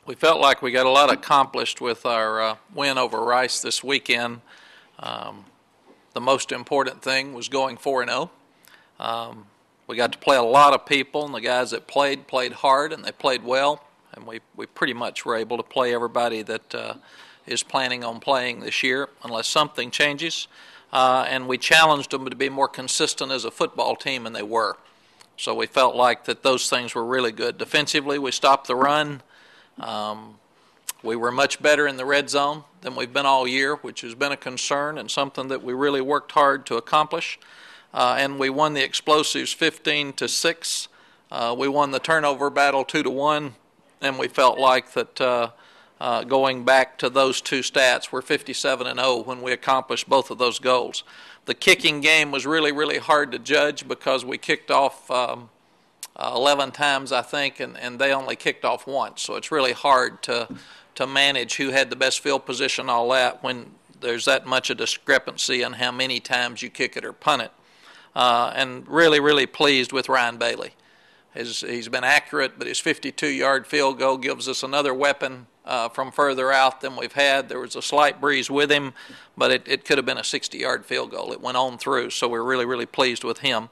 We felt like we got a lot accomplished with our win over Rice this weekend. The most important thing was going 4-0. We got to play a lot of people, and the guys that played hard, and they played well. And we pretty much were able to play everybody that is planning on playing this year, unless something changes. And we challenged them to be more consistent as a football team, and they were. So we felt like that those things were really good. Defensively, we stopped the run. We were much better in the red zone than we've been all year, which has been a concern and something that we really worked hard to accomplish. And we won the explosives 15-6. We won the turnover battle 2-1, and we felt like that going back to those two stats, we're 57-0 when we accomplished both of those goals. The kicking game was really, really hard to judge because we kicked off 11 times, I think, and they only kicked off once. So it's really hard to manage who had the best field position, all that, when there's that much a discrepancy in how many times you kick it or punt it. And really, really pleased with Ryan Bailey. He's been accurate, but his 52-yard field goal gives us another weapon from further out than we've had. There was a slight breeze with him, but it could have been a 60-yard field goal. It went on through, so we're really, really pleased with him.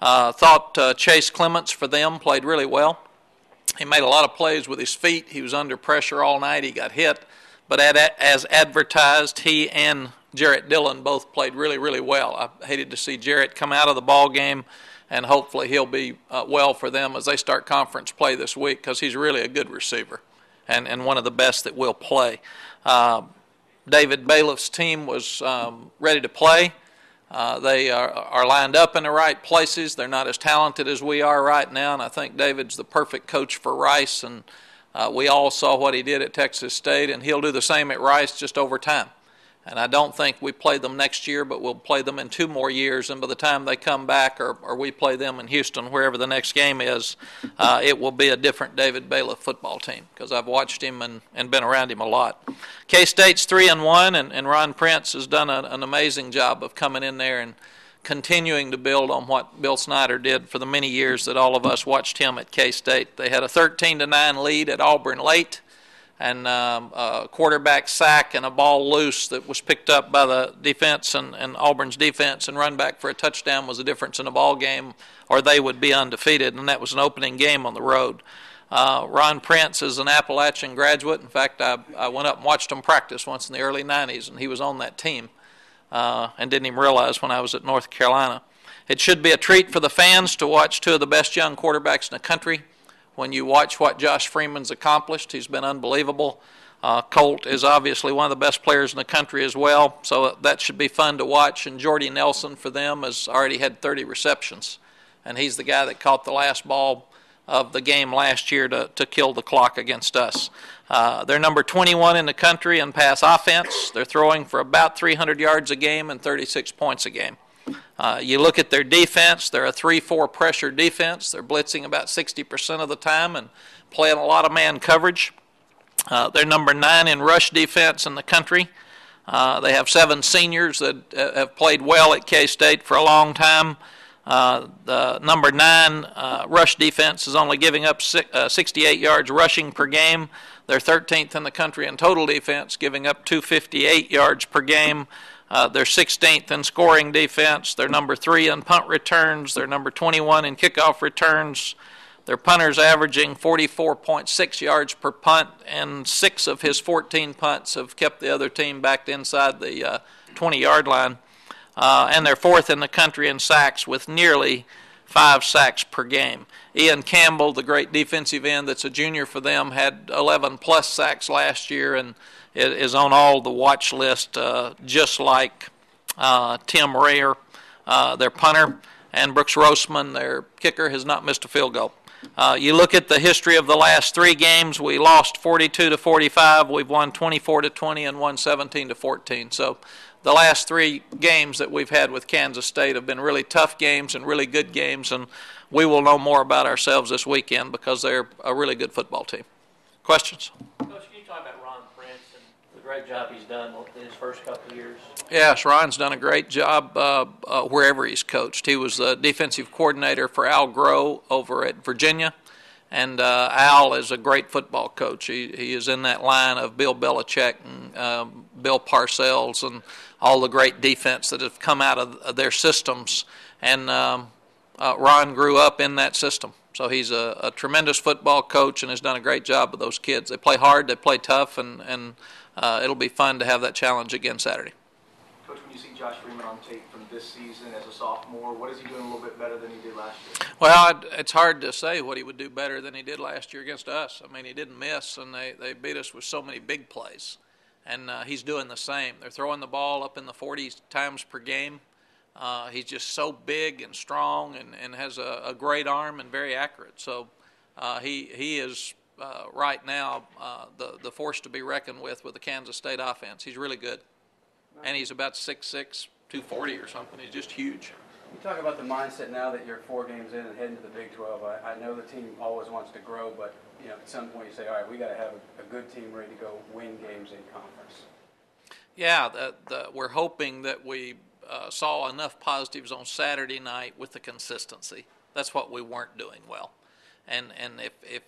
Thought Chase Clements for them played really well. He made a lot of plays with his feet. He was under pressure all night. He got hit. But as advertised, he and Jarrett Dillon both played really, really well. I hated to see Jarrett come out of the ball game, and hopefully he'll be well for them as they start conference play this week, because he's really a good receiver and one of the best that will play. David Bailiff's team was ready to play. They are lined up in the right places. They're not as talented as we are right now, and I think David's the perfect coach for Rice, and we all saw what he did at Texas State, and he'll do the same at Rice just over time. And I don't think we play them next year, but we'll play them in 2 more years, and by the time they come back or we play them in Houston, wherever the next game is, it will be a different David Bailiff football team, because I've watched him and been around him a lot. K-State's 3-1, and Ron Prince has done an amazing job of coming in there and continuing to build on what Bill Snyder did for the many years that all of us watched him at K-State. They had a 13-9 lead at Auburn late, and a quarterback sack and a ball loose that was picked up by the defense and Auburn's defense and run back for a touchdown was the difference in the ball game, or they would be undefeated, and that was an opening game on the road. Ron Prince is an Appalachian graduate. In fact, I went up and watched him practice once in the early 90s, and he was on that team and didn't even realize when I was at North Carolina. It should be a treat for the fans to watch 2 of the best young quarterbacks in the country. When you watch what Josh Freeman's accomplished, he's been unbelievable. Colt is obviously one of the best players in the country as well, so that should be fun to watch. And Jordy Nelson for them has already had 30 receptions, and he's the guy that caught the last ball of the game last year to kill the clock against us. They're number 21 in the country in pass offense. They're throwing for about 300 yards a game and 36 points a game. You look at their defense, they're a 3-4 pressure defense. They're blitzing about 60% of the time and playing a lot of man coverage. They're number 9 in rush defense in the country. They have 7 seniors that have played well at K-State for a long time. The number 9 rush defense is only giving up 68 yards rushing per game. They're 13th in the country in total defense, giving up 258 yards per game. They're 16th in scoring defense. They're number 3 in punt returns. They're number 21 in kickoff returns. Their punter's averaging 44.6 yards per punt, and 6 of his 14 punts have kept the other team back inside the 20-yard line. And they're 4th in the country in sacks with nearly 5 sacks per game. Ian Campbell, the great defensive end that's a junior for them, had 11-plus sacks last year and is on all the watch list, just like Tim Rayer, their punter, and Brooks Roseman, their kicker, has not missed a field goal. You look at the history of the last 3 games, we lost 42-45, we've won 24-20, and won 17-14. So the last 3 games that we've had with Kansas State have been really tough games and really good games, and we will know more about ourselves this weekend because they're a really good football team. Questions? Coach, can you talk about Ron Prince and the great job he's done in his first couple of years? Yes, Ron's done a great job wherever he's coached. He was the defensive coordinator for Al Groh over at Virginia, And Al is a great football coach. He is in that line of Bill Belichick and Bill Parcells and all the great defense that have come out of their systems. And Ron grew up in that system. So he's a tremendous football coach and has done a great job with those kids. They play hard, they play tough, and it'll be fun to have that challenge again Saturday. Coach, when you see Josh Freeman on tape from this season as a sophomore, what is he doing a little bit better than he did last year? Well, it's hard to say what he would do better than he did last year against us. I mean, he didn't miss, and they beat us with so many big plays. And he's doing the same. They're throwing the ball up in the 40 times per game. He's just so big and strong and has a great arm and very accurate. So he is right now the force to be reckoned with the Kansas State offense. He's really good. And he's about 6'6", 240 or something. He's just huge. You talk about the mindset now that you're 4 games in and heading to the Big 12. I know the team always wants to grow, but at some point you say, all right, we got to have a good team ready to go win games in conference. Yeah, we're hoping that we saw enough positives on Saturday night with the consistency. That's what we weren't doing well. And if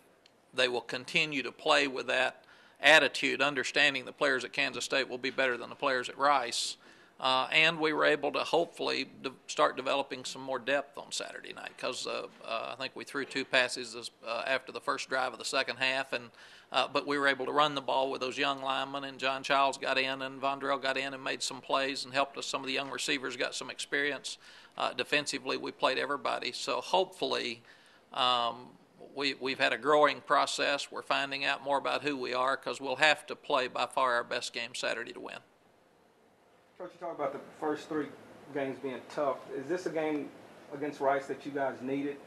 they will continue to play with that attitude, understanding the players at Kansas State will be better than the players at Rice, and we were able to hopefully start developing some more depth on Saturday night because I think we threw 2 passes after the first drive of the second half, but we were able to run the ball with those young linemen, and John Childs got in and Vondrell got in and made some plays and helped us. Some of the young receivers got some experience. Defensively, we played everybody. So hopefully we've had a growing process. We're finding out more about who we are because we'll have to play by far our best game Saturday to win. Coach, you talk about the first 3 games being tough. Is this a game against Rice that you guys needed?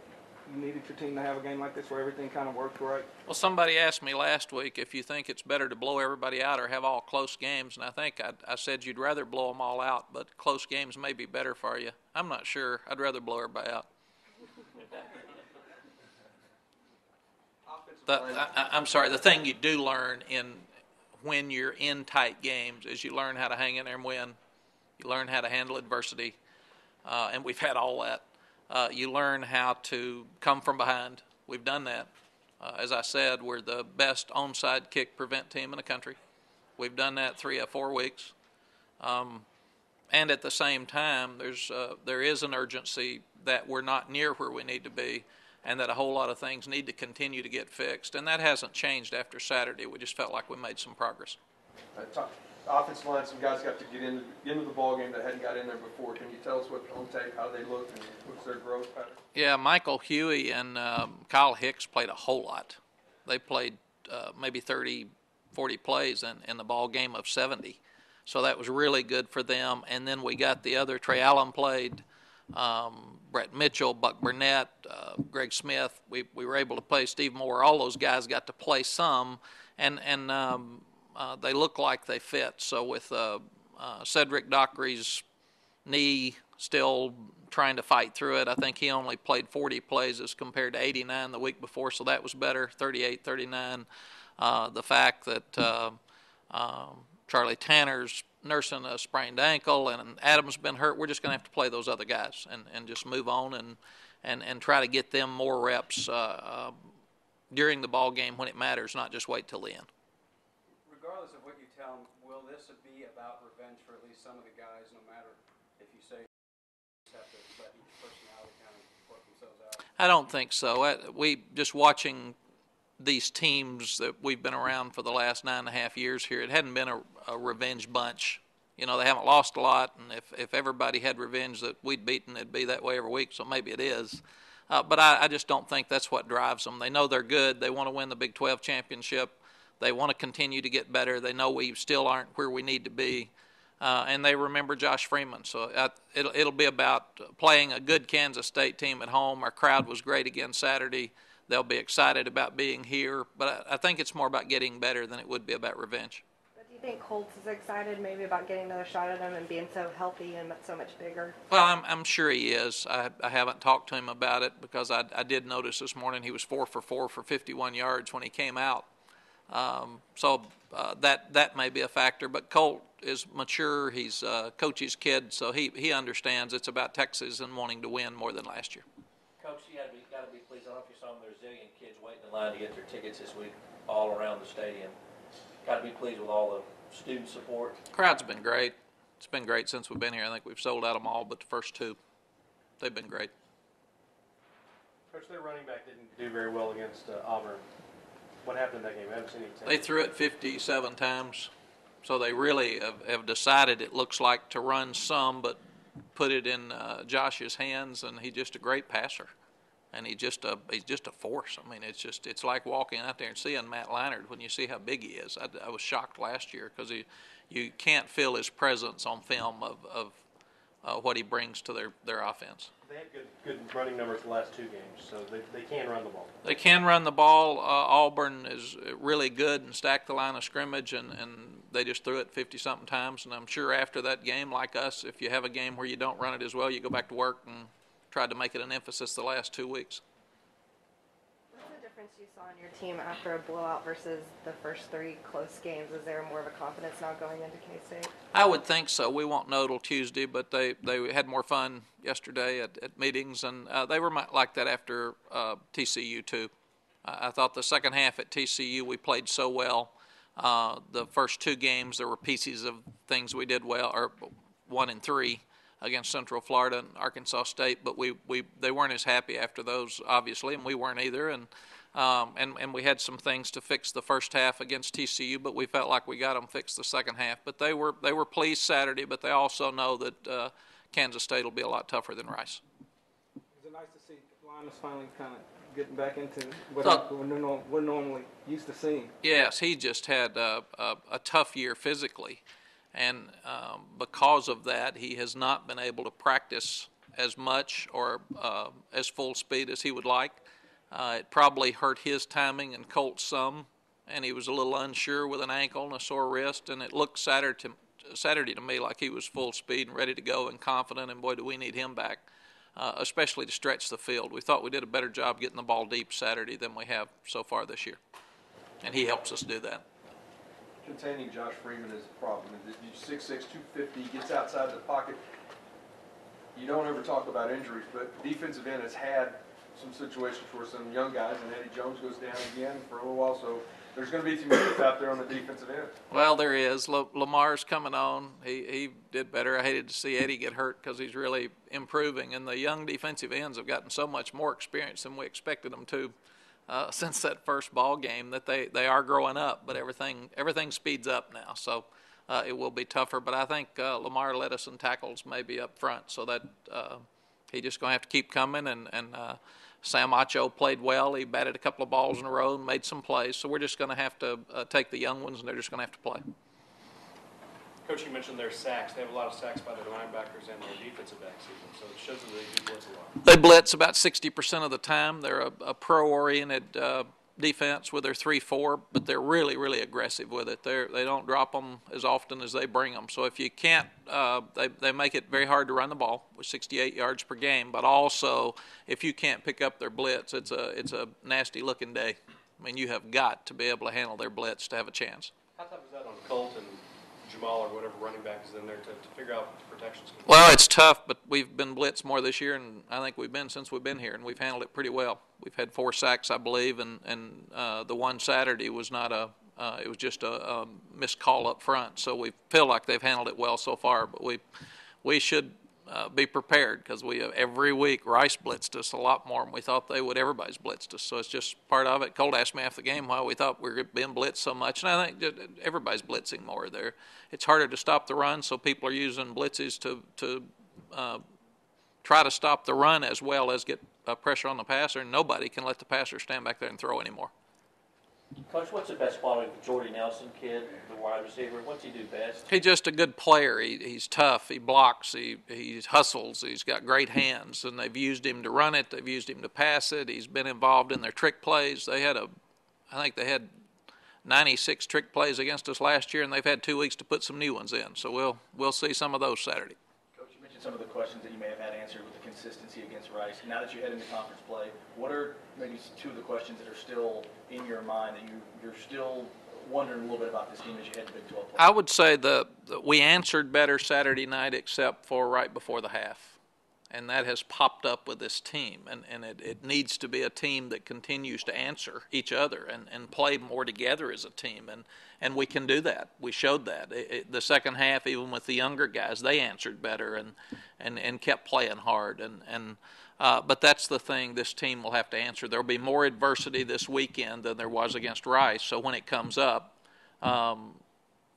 You needed your team to have a game like this where everything kind of worked right? Well, somebody asked me last week if you think it's better to blow everybody out or have all close games, and I think I said you'd rather blow them all out, but close games may be better for you. I'm not sure. I'd rather blow everybody out. I'm sorry, the thing you do learn when you're in tight games is you learn how to hang in there and win. You learn how to handle adversity, and we've had all that. You learn how to come from behind. We've done that. As I said, we're the best onside kick prevent team in the country. We've done that 3 or 4 weeks. And at the same time, there is an urgency that we're not near where we need to be, and that a whole lot of things need to continue to get fixed. And that hasn't changed after Saturday. We just felt like we made some progress. Offensive line, some guys got to get into the ball game that hadn't got in there before. Can you tell us what on tape, how they looked, and what's their growth pattern? Yeah, Michael Huey and Kyle Hicks played a whole lot. They played maybe 30, 40 plays in the ball game of 70. So that was really good for them. And then we got the other, Trey Allen played, Brett Mitchell, Buck Burnett, Greg Smith. We were able to play Steve Moore. All those guys got to play some, and they look like they fit. So with Cedric Dockery's knee still trying to fight through it, I think he only played 40 plays as compared to 89 the week before, so that was better, 38, 39. The fact that Charlie Tanner's nursing a sprained ankle and Adam's been hurt, we're just going to have to play those other guys and just move on and try to get them more reps during the ball game when it matters, not just wait till the end. Regardless of what you tell them, will this be about revenge for at least some of the guys, no matter if you say you have to let each personality kind of work themselves out? I don't think so. We just watching these teams that we've been around for the last 9.5 years here, it hadn't been a revenge bunch. You know, they haven't lost a lot, and if everybody had revenge that we'd beaten, it'd be that way every week, so maybe it is. But I just don't think that's what drives them. They know they're good. They want to win the Big 12 championship. They want to continue to get better. They know we still aren't where we need to be. And they remember Josh Freeman. So it'll be about playing a good Kansas State team at home. Our crowd was great again Saturday. They'll be excited about being here. But I think it's more about getting better than it would be about revenge. But do you think Colts is excited maybe about getting another shot at him and being so healthy and so much bigger? Well, I'm sure he is. I haven't talked to him about it because I did notice this morning he was 4 for 4 for 51 yards when he came out. So that may be a factor. But Colt is mature. He's coach's kid, so he understands it's about Texas and wanting to win more than last year. Coach, you got to be pleased. I don't know if you saw them, the resilient kids waiting in line to get their tickets this week all around the stadium. Got to be pleased with all the student support. Crowd's been great. It's been great since we've been here. I think we've sold out them all but the first two. They've been great. Coach, their running back didn't do very well against Auburn. What happened in that game? I haven't seen any tape. They threw it 57 times, so they really have decided, it looks like, to run some, but put it in Josh's hands, and he's just a great passer. And he's just a force. I mean, it's like walking out there and seeing Matt Leinart when you see how big he is. I was shocked last year because you can't feel his presence on film of what he brings to their offense. They had good running numbers the last two games, so they can run the ball. They can run the ball. Auburn is really good and stacked the line of scrimmage, and they just threw it 50-something times. And I'm sure after that game, like us, if you have a game where you don't run it as well, you go back to work and tried to make it an emphasis the last 2 weeks. What's the difference you saw in your team after a blowout versus the first three close games? Is there more of a confidence now going into K-State? I would think so. We won't know till Tuesday, but they had more fun yesterday at meetings, and they were like that after TCU too. I thought the second half at TCU we played so well. The first two games there were pieces of things we did well, or 1 and 3 against Central Florida and Arkansas State, but they weren't as happy after those, obviously, and we weren't either. And we had some things to fix the first half against TCU, but we felt like we got them fixed the second half. But they were pleased Saturday, but they also know that Kansas State will be a lot tougher than Rice. Is it nice to see Linus finally kind of getting back into what we're normally used to seeing? Yes, he just had a tough year physically. And because of that, he has not been able to practice as much or as full speed as he would like. It probably hurt his timing and Colt's some, and he was a little unsure with an ankle and a sore wrist, and it looked Saturday to me like he was full speed and ready to go and confident, and boy, do we need him back, especially to stretch the field. We thought we did a better job getting the ball deep Saturday than we have so far this year, and he helps us do that. Containing Josh Freeman is a problem. 6'6", 250, gets outside the pocket. You don't ever talk about injuries, but defensive end has had some situations where some young guys, and Eddie Jones goes down again for a little while, so there's going to be some youth out there on the defensive end. Well, there is. Lamar's coming on. He did better. I hated to see Eddie get hurt because he's really improving, and the young defensive ends have gotten so much more experience than we expected them to. Since that first ball game, that they are growing up, but everything speeds up now, so it will be tougher. But I think Lamar led us in tackles maybe up front, so that he's just going to have to keep coming. And Sam Acho played well. He batted a couple of balls in a row and made some plays. So we're just going to have to take the young ones, and they're just going to have to play. Coach, you mentioned their sacks. They have a lot of sacks by their linebackers and their defensive back season, so it shows that they do blitz a lot. They blitz about 60% of the time. They're a pro-oriented defense with their 3-4, but they're really, really aggressive with it. They don't drop them as often as they bring them. So if you can't, they make it very hard to run the ball with 68 yards per game, but also if you can't pick up their blitz, it's a nasty-looking day. I mean, you have got to be able to handle their blitz to have a chance. How tough is that on Colt and Jamal or whatever running back is in there to figure out protections? Well, it's tough, but we've been blitzed more this year, and I think we've been since we've been here, and we've handled it pretty well. We've had 4 sacks, I believe, and the one Saturday was not it was just a missed call up front. So we feel like they've handled it well so far, but we should be prepared because every week Rice blitzed us a lot more than we thought they would. Everybody's blitzed us, so it's just part of it. Colt asked me after the game why we thought we were being blitzed so much, and I think everybody's blitzing more there. It's harder to stop the run, so people are using blitzes to try to stop the run as well as get pressure on the passer, and nobody can let the passer stand back there and throw anymore. Coach, what's the best quality of Jordy Nelson kid, the wide receiver? What's he do best? He's just a good player. He's tough. He blocks. He hustles. He's got great hands, and they've used him to run it. They've used him to pass it. He's been involved in their trick plays. I think they had 96 trick plays against us last year, and they've had 2 weeks to put some new ones in. So we'll see some of those Saturday. Coach, you mentioned some of the questions that you may have had answered with the consistency against Rice. Now that you head into conference play, what are maybe 2 of the questions that are still in your mind that you're still wondering a little bit about this team as you head to Big 12 play? I would say we answered better Saturday night except for right before the half. And that has popped up with this team, and it needs to be a team that continues to answer each other and play more together as a team, and we can do that. We showed that. The second half, even with the younger guys, they answered better and kept playing hard, but that's the thing this team will have to answer. There will be more adversity this weekend than there was against Rice, so when it comes up,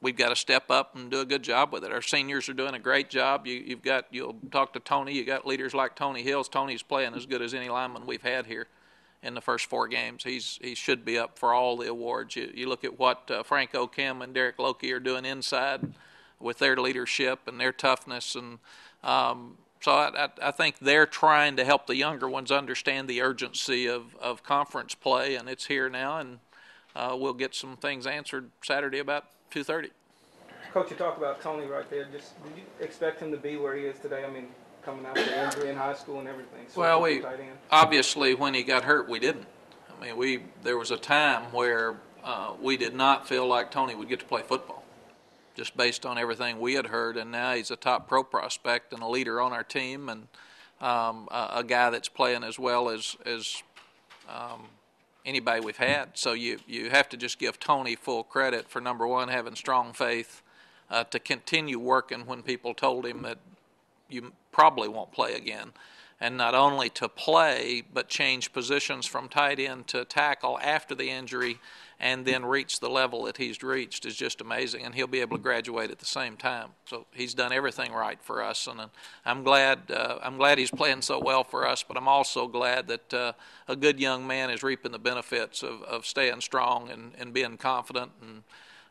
we've got to step up and do a good job with it. Our seniors are doing a great job. You'll talk to Tony. You got leaders like Tony Hills. Tony's playing as good as any lineman we've had here in the first 4 games. He should be up for all the awards. You look at what Frank O'Kim and Derek Loki are doing inside with their leadership and their toughness, and so I think they're trying to help the younger ones understand the urgency of conference play, and it's here now, and we'll get some things answered Saturday about 2:30. Coach, you talked about Tony right there. Just did you expect him to be where he is today? I mean, coming out the injury in high school and everything. So Well, obviously when he got hurt, we didn't. I mean, there was a time where we did not feel like Tony would get to play football, just based on everything we had heard. And now he's a top pro prospect and a leader on our team, and a guy that's playing as well as anybody we've had. So you have to just give Tony full credit for, number one, having strong faith to continue working when people told him that you probably won't play again. And not only to play, but change positions from tight end to tackle after the injury and then reach the level that he's reached is just amazing. And he'll be able to graduate at the same time. So he's done everything right for us. And I'm glad he's playing so well for us, but I'm also glad that a good young man is reaping the benefits of staying strong and being confident and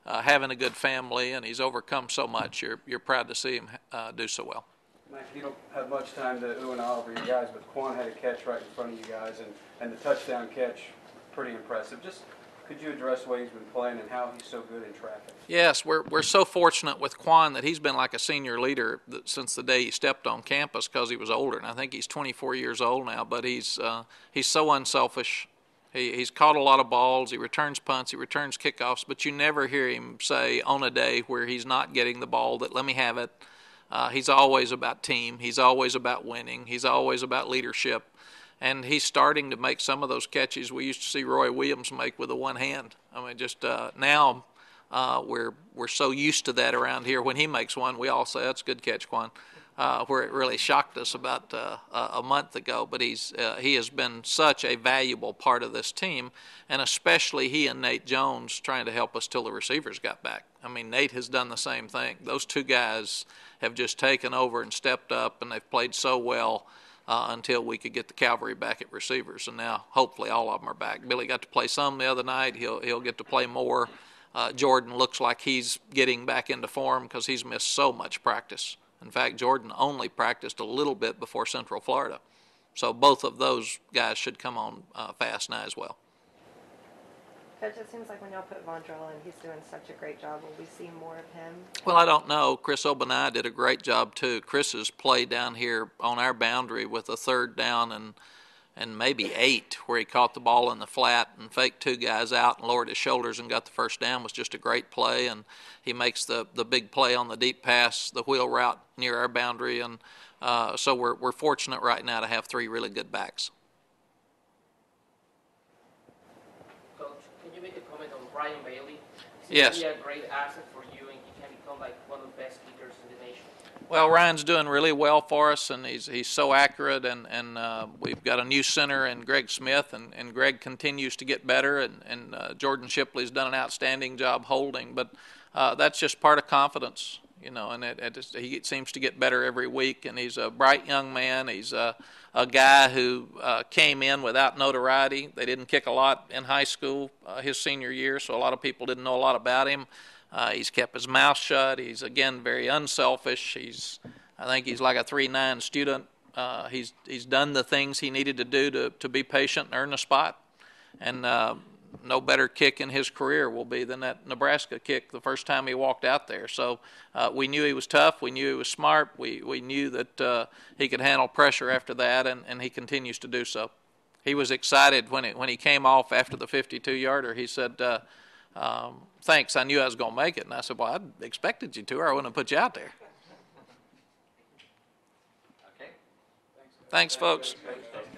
having a good family. And he's overcome so much. You're proud to see him do so well. Mack, you don't have much time to ooh and ah over you guys, but Quan had a catch right in front of you guys, and the touchdown catch, pretty impressive. Just could you address the way he's been playing and how he's so good in traffic? Yes, we're so fortunate with Quan that he's been like a senior leader since the day he stepped on campus because he was older, and I think he's 24 years old now, but he's so unselfish. He's caught a lot of balls, he returns punts, he returns kickoffs, but you never hear him say on a day where he's not getting the ball that let me have it. He's always about team. He's always about winning. He's always about leadership. And he's starting to make some of those catches we used to see Roy Williams make with the one hand. I mean, just now we're so used to that around here. When he makes one, we all say, that's a good catch, Quan, where it really shocked us about a month ago. But he has been such a valuable part of this team, and especially he and Nate Jones trying to help us till the receivers got back. I mean, Nate has done the same thing. Those two guys have just taken over and stepped up, and they've played so well until we could get the cavalry back at receivers. And now, hopefully, all of them are back. Billy got to play some the other night. He'll get to play more. Jordan looks like he's getting back into form because he's missed so much practice. In fact, Jordan only practiced a little bit before Central Florida. So both of those guys should come on fast now as well. Coach, it seems like when y'all put Vondrell in, he's doing such a great job. Will we see more of him? Well, I don't know. Chris Obanai did a great job, too. Chris's play down here on our boundary with a third down and maybe 8, where he caught the ball in the flat and faked 2 guys out and lowered his shoulders and got the first down was just a great play. And he makes the big play on the deep pass, the wheel route near our boundary. And so we're fortunate right now to have 3 really good backs. Ryan Bailey. Yes. He's a great asset for you, and he can become like one of the best kickers in the nation. Well, Ryan's doing really well for us, and he's so accurate, and we've got a new center in Greg Smith, and Greg continues to get better, and Jordan Shipley's done an outstanding job holding, but that's just part of confidence, you know, and he seems to get better every week, and he's a bright young man. He's a guy who came in without notoriety. They didn't kick a lot in high school his senior year, so a lot of people didn't know a lot about him. He's kept his mouth shut. He's, again, very unselfish. I think he's like a 3.9 student. He's done the things he needed to do to be patient and earn a spot. And no better kick in his career will be than that Nebraska kick the first time he walked out there. So we knew he was tough. We knew he was smart. We knew that he could handle pressure after that, and he continues to do so. He was excited when he came off after the 52-yarder. He said, thanks, I knew I was going to make it. And I said, well, I expected you to, or I wouldn't have put you out there. Okay. Thanks, folks. Thanks, Dustin.